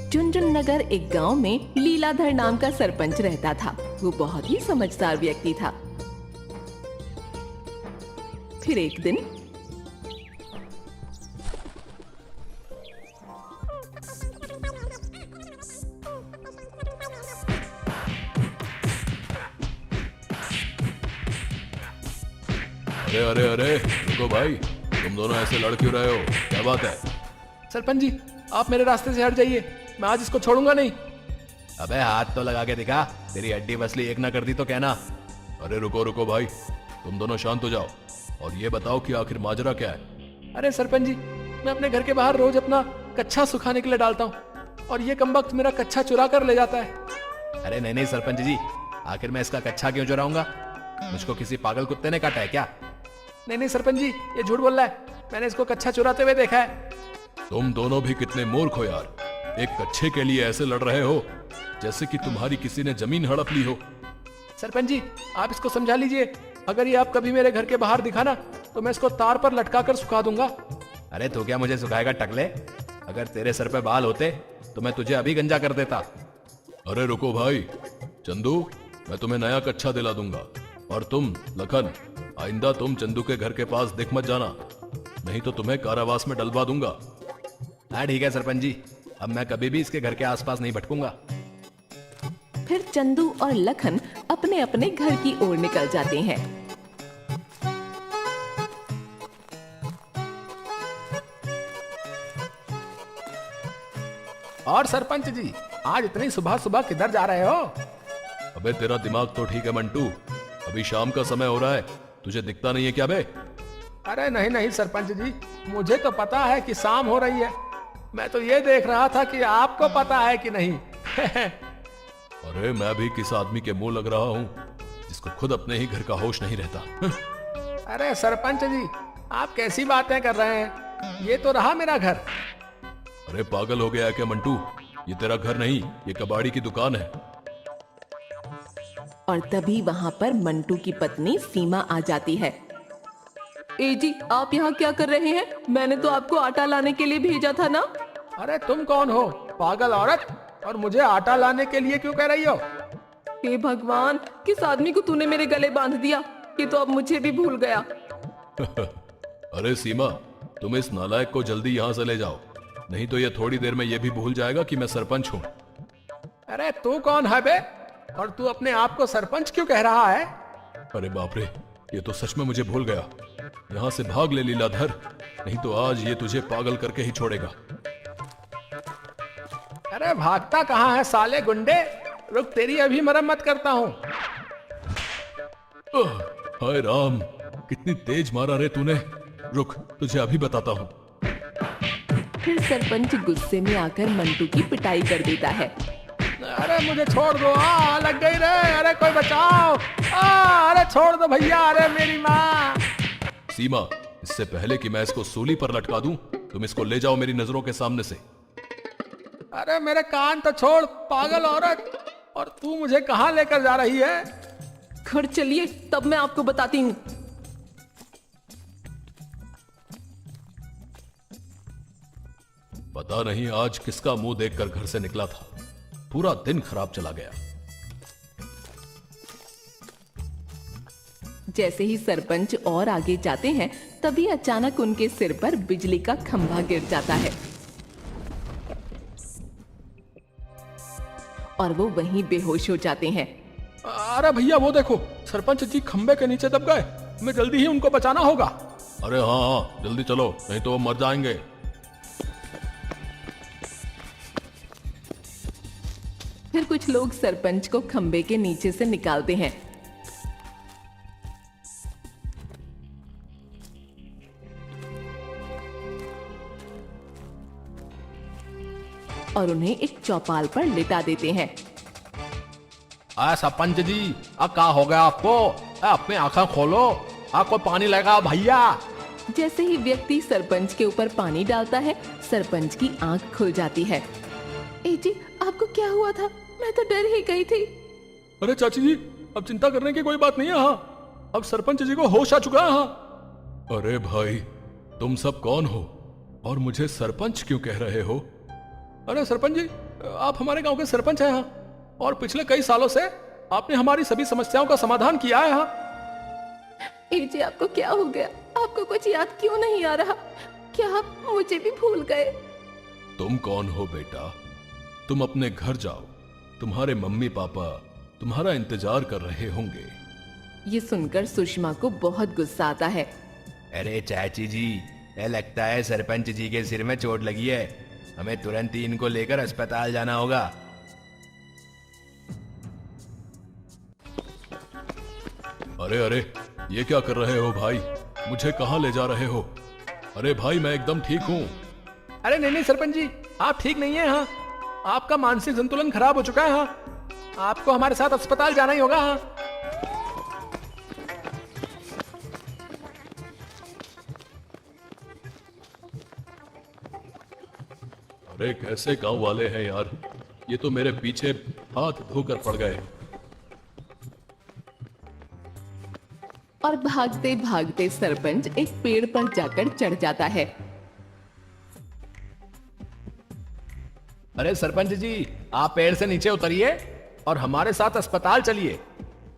झुनझुन नगर एक गांव में लीलाधर नाम का सरपंच रहता था। वो बहुत ही समझदार व्यक्ति था। फिर एक दिन अरे अरे अरे रुको भाई, तुम दोनों ऐसे लड़ क्यों रहे हो? क्या बात है? सरपंच जी, आप मेरे रास्ते से हट जाइए, मैं आज इसको छोड़ूंगा नहीं। अबे हाथ तो लगा के दिखा, तेरी हड्डी पसली एक ना कर दी तो कहना। अरे रुको रुको भाई, तुम दोनों शांत हो जाओ और ये बताओ कि आखिर माजरा क्या है? अरे सरपंच जी, मैं अपने घर के बाहर रोज अपना कच्छा सुखाने के लिए डालता हूँ और ये कमबख्त मेरा कच्छा चुरा कर ले जाता है। अरे नहीं नहीं सरपंच जी, आखिर मैं इसका कच्छा क्यों चुराऊंगा? मुझको किसी पागल कुत्ते ने काटा है क्या? नहीं नहीं सरपंच जी, ये झूठ बोल रहा है, मैंने इसको कच्छा चुराते हुए देखा है। तुम दोनों भी कितने मूर्ख हो यार, एक कच्छे के लिए ऐसे लड़ रहे हो जैसे कि तुम्हारी किसी ने जमीन हड़प ली हो। सरपंच जी, आप इसको समझा लीजिए, अगर ये आप कभी मेरे घर के बाहर दिखा ना तो मैं इसको तार पर लटका कर सुखा दूंगा। अरे तो क्या मुझे सुखाएगा टकले? अगर तेरे सर पे बाल होते तो मैं तुझे अभी गंजा कर देता। अरे रुको भाई, चंदू मैं तुम्हें नया कच्छा दिला दूंगा, और तुम लखन आइंदा तुम चंदू के घर के पास दिख मत जाना, नहीं तो तुम्हें कारावास में डलवा दूंगा। हाँ ठीक है सरपंच जी, अब मैं कभी भी इसके घर के आसपास नहीं भटकूंगा। फिर चंदू और लखन अपने अपने घर की ओर निकल जाते हैं। और सरपंच जी, आज इतनी सुबह सुबह किधर जा रहे हो? अबे तेरा दिमाग तो ठीक है मंटू, अभी शाम का समय हो रहा है, तुझे दिखता नहीं है क्या बे? अरे नहीं नहीं सरपंच जी, मुझे तो पता है कि शाम हो रही है, मैं तो ये देख रहा था कि आपको पता है कि नहीं। अरे मैं भी किस आदमी के मुंह लग रहा हूँ जिसको खुद अपने ही घर का होश नहीं रहता। अरे सरपंच जी, आप कैसी बातें कर रहे हैं, ये तो रहा मेरा घर। अरे पागल हो गया है क्या मंटू? ये तेरा घर नहीं, ये कबाड़ी की दुकान है। और तभी वहां पर मंटू की पत्नी सीमा आ जाती है। ए जी, आप यहाँ क्या कर रहे हैं? मैंने तो आपको आटा लाने के लिए भेजा था ना। अरे तुम कौन हो पागल औरत, और मुझे आटा लाने के लिए क्यों कह रही हो? हे भगवान, किस आदमी को तूने मेरे गले बांध दिया, ये तो अब मुझे भी भूल गया। अरे सीमा, तुम इस नालायक को जल्दी यहाँ से ले जाओ, नहीं तो ये थोड़ी देर में ये भी भूल जाएगा कि मैं सरपंच हूँ। अरे तू कौन है बे, और तू अपने आप को सरपंच क्यों कह रहा है? अरे बाप रे, ये तो सच में मुझे भूल गया। यहाँ से भाग ले लीलाधर, नहीं तो आज ये तुझे पागल करके ही छोड़ेगा। अरे भागता कहाँ है साले गुंडे, रुक तेरी अभी मरम्मत करता हूँ। हाय राम, कितनी तेज मारा रे तूने, रुक तुझे अभी बताता हूँ। फिर सरपंच गुस्से में आकर मंटू की पिटाई कर देता है। अरे मुझे छोड़ दो, लग गई रे, अरे कोई बचाओ, अरे छोड़ दो भैया, अरे मेरी माँ। सीमा, इससे पहले कि मैं इसको सूली पर लटका दूं, तुम इसको ले जाओ मेरी नजरों के सामने से। अरे मेरे कान तो छोड़ पागल औरत, और तू मुझे कहाँ लेकर जा रही है? घर चलिए, तब मैं आपको बताती हूँ। पता नहीं आज किसका मुंह देखकर घर से निकला था, पूरा दिन खराब चला गया। जैसे ही सरपंच और आगे जाते हैं, तभी अचानक उनके सिर पर बिजली का खंभा गिर जाता है और वो वहीं बेहोश हो जाते हैं। अरे भैया वो देखो, सरपंच जी खंबे के नीचे दब गए, हमें जल्दी ही उनको बचाना होगा। अरे हाँ हाँ जल्दी चलो, नहीं तो वो मर जाएंगे। फिर कुछ लोग सरपंच को खंबे के नीचे से निकालते हैं। और उन्हें एक चौपाल पर लिटा देते हैं। सरपंच जी, क्या हो गया आपको? अपनी आंखें खोलो, आपको पानी लगा भैया। जैसे ही व्यक्ति सरपंच के ऊपर पानी डालता है, सरपंच की आंख खुल जाती है। ए जी, आपको क्या हुआ था? मैं तो डर ही गई थी। अरे चाची जी, अब चिंता करने की कोई बात नहीं है, हाँ अब सरपंच जी को होश आ चुका है। हाँ अरे भाई, तुम सब कौन हो? और मुझे सरपंच क्यों कह रहे हो? अरे सरपंच जी, आप हमारे गांव के सरपंच हैं यहाँ, और पिछले कई सालों से आपने हमारी सभी समस्याओं का समाधान किया है यहाँ। जी आपको क्या हो गया? आपको कुछ याद क्यों नहीं आ रहा? क्या आप मुझे भी भूल गए? तुम कौन हो बेटा? तुम अपने घर जाओ, तुम्हारे मम्मी पापा तुम्हारा इंतजार कर रहे होंगे। ये सुनकर सुषमा को बहुत गुस्सा आता है। अरे चाची जी, लगता है सरपंच जी के सिर में चोट लगी है, हमें तुरंत ही इनको लेकर अस्पताल जाना होगा। अरे अरे, ये क्या कर रहे हो भाई? मुझे कहाँ ले जा रहे हो? अरे भाई, मैं एकदम ठीक हूँ। अरे नहीं नहीं सरपंच जी, आप ठीक नहीं है यहाँ, आपका मानसिक संतुलन खराब हो चुका है यहाँ, आपको हमारे साथ अस्पताल जाना ही होगा यहाँ। अरे कैसे गांव वाले हैं यार, ये तो मेरे पीछे हाथ धोकर पड़ गए। और भागते भागते सरपंच एक पेड़ पर जाकर चढ़ जाता है। अरे सरपंच जी, आप पेड़ से नीचे उतरिए और हमारे साथ अस्पताल चलिए।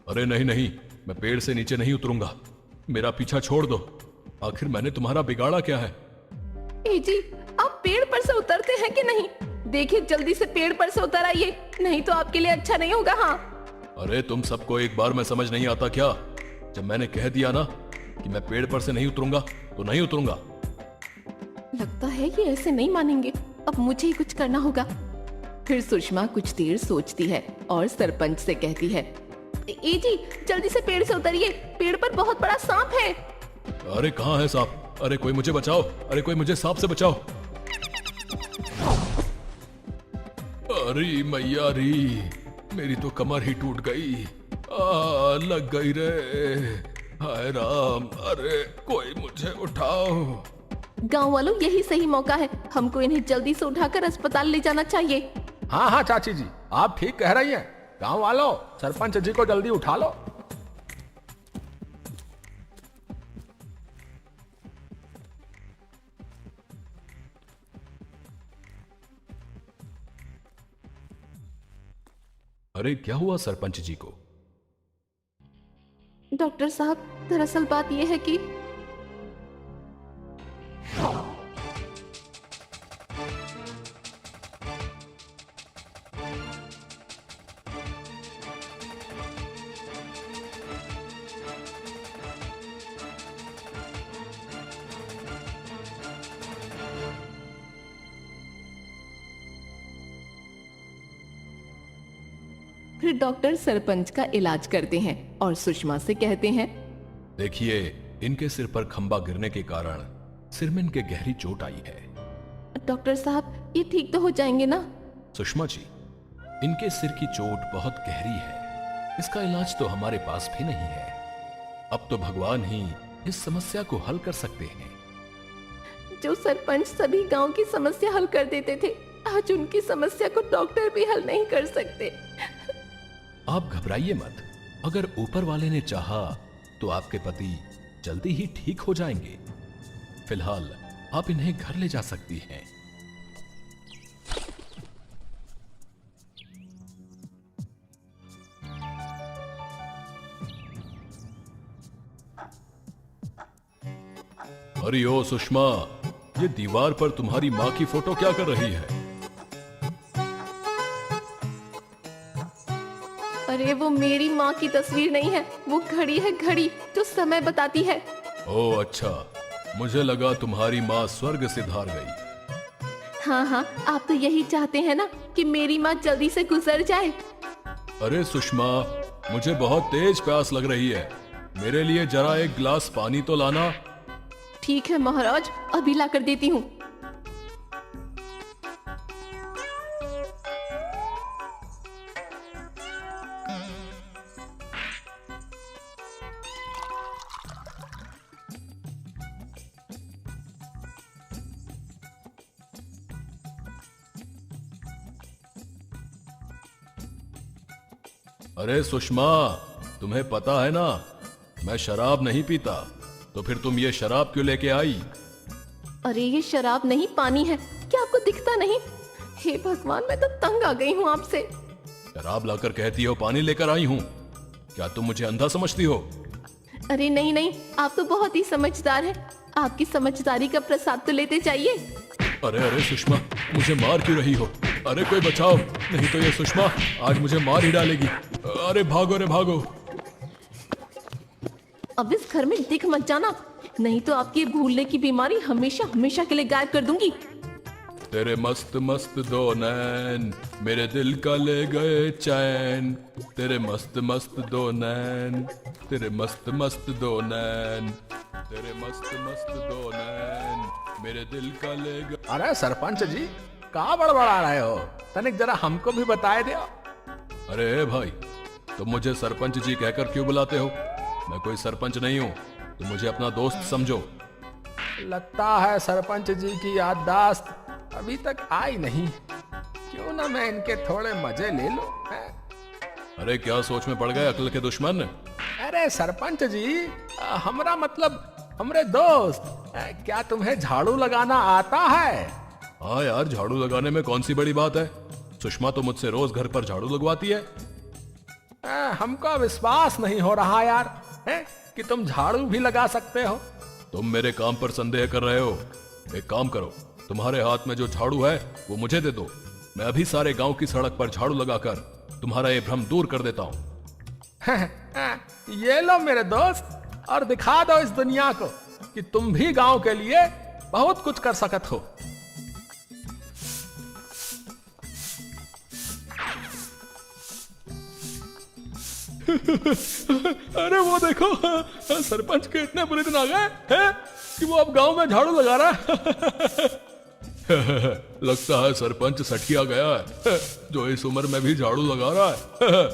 अरे नहीं नहीं, मैं पेड़ से नीचे नहीं उतरूंगा, मेरा पीछा छोड़ दो। आखिर मैंने तुम्हारा बिगाड़ा क्या है? जी आप पेड़ पर से उतरते हैं कि नहीं? देखिए जल्दी से पेड़ पर से उतर आइए, नहीं तो आपके लिए अच्छा नहीं होगा। हाँ अरे तुम सबको एक बार में समझ नहीं आता क्या? जब मैंने कह दिया ना कि मैं पेड़ पर से नहीं उतरूंगा तो नहीं उतरूंगा। लगता है ये ऐसे नहीं मानेंगे, अब मुझे ही कुछ करना होगा। फिर सुषमा कुछ देर सोचती है और सरपंच से कहती है, जी जल्दी से पेड़ से उतरिए, पेड़ पर बहुत बड़ा सांप है। अरे कहाँ है सांप? अरे कोई मुझे बचाओ, अरे कोई मुझे सांप से बचाओ। अरे मैया री, मेरी तो कमर ही टूट गई। लग गई रे, हाय राम, अरे कोई मुझे उठाओ। गांव वालों, यही सही मौका है, हमको इन्हें जल्दी से उठाकर अस्पताल ले जाना चाहिए। हाँ हाँ चाची जी, आप ठीक कह रही हैं। गांव वालों, सरपंच जी को जल्दी उठा लो। अरे क्या हुआ सरपंच जी को? डॉक्टर साहब, दरअसल बात यह है कि फिर डॉक्टर सरपंच का इलाज करते हैं और सुषमा से कहते हैं, देखिए, इनके सिर पर खंबा गिरने के कारण सिर में इनके गहरी चोट आई है। डॉक्टर साहब ये ठीक तो हो जाएंगे ना? सुषमा जी, इनके सिर की चोट बहुत गहरी है, इसका इलाज तो हमारे पास भी नहीं है। अब तो भगवान ही इस समस्या को हल कर सकते हैं। जो सरपंच सभी गांव की समस्या हल कर देते थे, आज उनकी समस्या को डॉक्टर भी हल नहीं कर सकते। आप घबराइए मत, अगर ऊपर वाले ने चाहा तो आपके पति जल्दी ही ठीक हो जाएंगे। फिलहाल आप इन्हें घर ले जा सकती हैं। अरे ओ सुषमा, ये दीवार पर तुम्हारी माँ की फोटो क्या कर रही है? अरे वो मेरी माँ की तस्वीर नहीं है, वो घड़ी है, घड़ी जो समय बताती है। ओह अच्छा, मुझे लगा तुम्हारी माँ स्वर्ग से धार गई। हाँ हाँ, आप तो यही चाहते हैं ना कि मेरी माँ जल्दी से गुजर जाए। अरे सुषमा, मुझे बहुत तेज प्यास लग रही है, मेरे लिए जरा एक गिलास पानी तो लाना। ठीक है महाराज, अभी ला कर देती हूँ। अरे सुषमा, तुम्हें पता है ना, मैं शराब नहीं पीता, तो फिर तुम ये शराब क्यों लेके आई? अरे ये शराब नहीं पानी है, क्या आपको दिखता नहीं? हे भगवान, मैं तो तंग आ गई हूँ आपसे। शराब लाकर कहती हो पानी लेकर आई हूँ, क्या तुम मुझे अंधा समझती हो? अरे नहीं नहीं, आप तो बहुत ही समझदार हैं। आपकी समझदारी का प्रसाद तो लेते जाइए। अरे अरे सुषमा, मुझे मार क्यों रही हो? अरे कोई बचाओ, नहीं तो ये सुषमा आज मुझे मार ही डालेगी। अरे भागो रे भागो। अब इस घर में दिख मत जाना, नहीं तो आपकी भूलने की बीमारी हमेशा हमेशा के लिए गायब कर दूंगी। तेरे मस्त मस्त दो नैन मेरे दिल का ले गए चैन। तेरे मस्त मस्त दो नैन, तेरे मस्त मस्त दो नैन, तेरे मस्त मस्त दो नैन मेरे दिल का ले गए। अरे सरपंच जी, कहाँ बड़बड़ा रहे हो? तनिक जरा हमको भी बताए दो। अरे भाई, तुम मुझे सरपंच जी कहकर क्यों बुलाते हो? मैं कोई सरपंच नहीं हूँ, तुम मुझे अपना दोस्त समझो। लगता है सरपंच जी की याददाश्त अभी तक आई नहीं। क्यों ना मैं इनके थोड़े मजे ले लूं? अरे क्या सोच में पड़ गए अक्ल के दुश्मन? अरे सरपंच जी, हमरा मतलब हमरे दोस्त, क्या तुम्हें झाड़ू लगाना आता है? हाँ यार, झाड़ू लगाने में कौन सी बड़ी बात है? सुषमा तो मुझसे रोज घर पर झाड़ू लगवाती है। हमको विश्वास नहीं हो रहा यार, कि तुम झाड़ू भी लगा सकते हो। तुम मेरे काम पर संदेह कर रहे हो? एक काम करो, तुम्हारे हाथ में जो झाड़ू है वो मुझे दे दो। मैं अभी सारे गांव की सड़क पर झाड़ू लगाकर तुम्हारा ये भ्रम दूर कर देता हूँ। ये लो मेरे दोस्त, और दिखा दो इस दुनिया को कि तुम भी गांव के लिए बहुत कुछ कर सकत हो। अरे वो देखो, सरपंच के इतने बुरे दिन आ गए हैं कि वो अब गांव में झाड़ू लगा रहा है। लगता है सरपंच सठिया गया है, जो इस उम्र में भी झाड़ू लगा रहा है।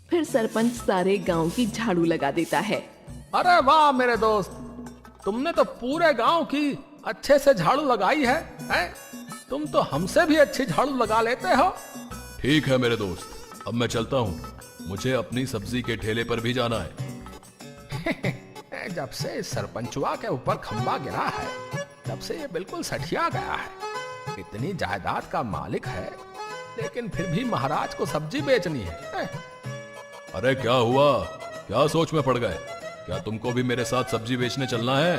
फिर सरपंच सारे गांव की झाड़ू लगा देता है। अरे वाह मेरे दोस्त, तुमने तो पूरे गांव की अच्छे से झाड़ू लगाई है? तुम तो हमसे भी अच्छी झाड़ू लगा लेते हो। ठीक है मेरे दोस्त, अब मैं चलता हूँ, मुझे अपनी सब्जी के ठेले पर भी जाना है। जब से इस सरपंचवा के ऊपर खंबा गिरा है, तब से ये बिल्कुल सठिया गया है। इतनी जायदाद का मालिक है, लेकिन फिर भी महाराज को सब्जी बेचनी है। अरे क्या हुआ, क्या सोच में पड़ गए? क्या तुमको भी मेरे साथ सब्जी बेचने चलना है?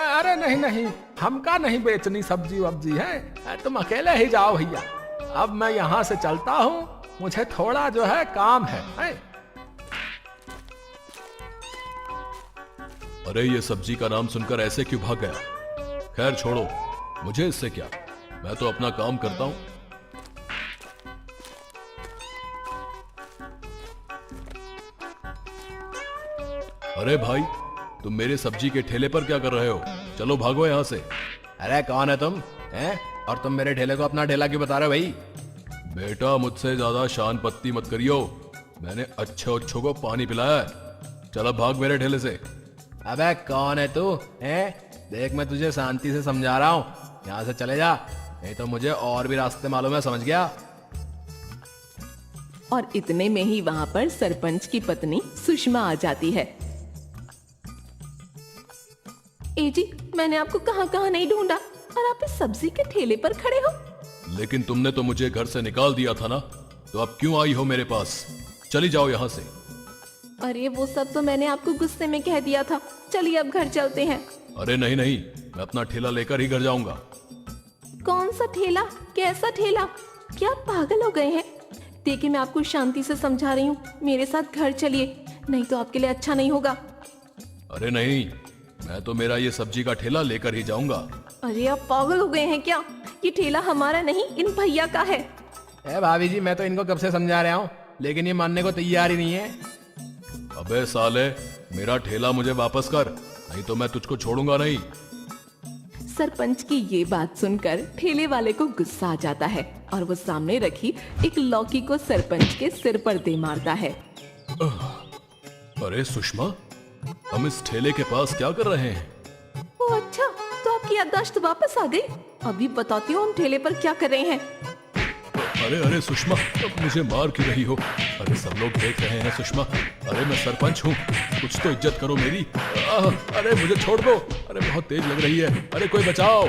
अरे नहीं नहीं, हमका नहीं बेचनी सब्जी वब्जी है, तुम अकेले ही जाओ भैया। अब मैं यहाँ से चलता हूँ, मुझे थोड़ा जो है काम है। अरे ये सब्जी का नाम सुनकर ऐसे क्यों भाग गया? खैर छोड़ो, मुझे इससे क्या, मैं तो अपना काम करता हूं। अरे भाई, तुम मेरे सब्जी के ठेले पर क्या कर रहे हो? चलो भागो यहां से। अरे कौन है तुम, हैं? और तुम मेरे ठेले को अपना ठेला क्यों बता रहे हो भाई? बेटा, मुझसे ज्यादा शान पत्ती मत करियो, मैंने अच्छे को पानी पिलाया है। चलो भाग मेरे ठेले से। अबे कौन है तू, हैं? देख मैं तुझे शांति से समझा रहा हूँ, यहाँ से चले जा, नहीं तो मुझे और भी रास्ते मालूम है, समझ गया? और इतने में ही वहां पर सरपंच की पत्नी सुषमा आ जाती है। ए जी, मैंने आपको कहाँ कहाँ नहीं ढूंढा, और आप इस सब्जी के ठेले पर खड़े हो। लेकिन तुमने तो मुझे घर से निकाल दिया था ना, तो अब क्यों आई हो मेरे पास? चली जाओ यहाँ से। अरे वो सब तो मैंने आपको गुस्से में कह दिया था, चलिए अब घर चलते हैं। अरे नहीं नहीं, मैं अपना ठेला लेकर ही घर जाऊंगा। कौन सा ठेला, कैसा ठेला? क्या आप पागल हो गए हैं? देखिए मैं आपको शांति से समझा रही हूँ, मेरे साथ घर चलिए, नहीं तो आपके लिए अच्छा नहीं होगा। अरे नहीं, मैं तो मेरा ये सब्जी का ठेला लेकर ही जाऊंगा। अरे आप पागल हो गए हैं क्या? ये ठेला हमारा नहीं, इन भैया का है। भाभी जी, मैं तो इनको कब से समझा रहा हूँ, लेकिन ये मानने को तैयार ही नहीं है। अबे साले, मेरा ठेला मुझे वापस कर, नहीं तो मैं तुझको छोड़ूंगा नहीं। सरपंच की ये बात सुनकर ठेले वाले को गुस्सा आ जाता है और वो सामने रखी एक लौकी को सरपंच के सिर पर दे मारता है। अरे सुषमा, हम इस ठेले के पास क्या कर रहे हैं? ओ अच्छा, तो आपकी याददाश्त वापस आ गई। अभी बताती हूँ हम ठेले पर क्या कर रहे हैं। अरे अरे सुषमा, अब मुझे मार क्यों रही हो? अरे सब लोग देख रहे हैं सुषमा। अरे मैं सरपंच हूँ, कुछ तो इज्जत करो मेरी। अरे मुझे छोड़ दो, अरे बहुत तेज लग रही है। अरे कोई बचाओ।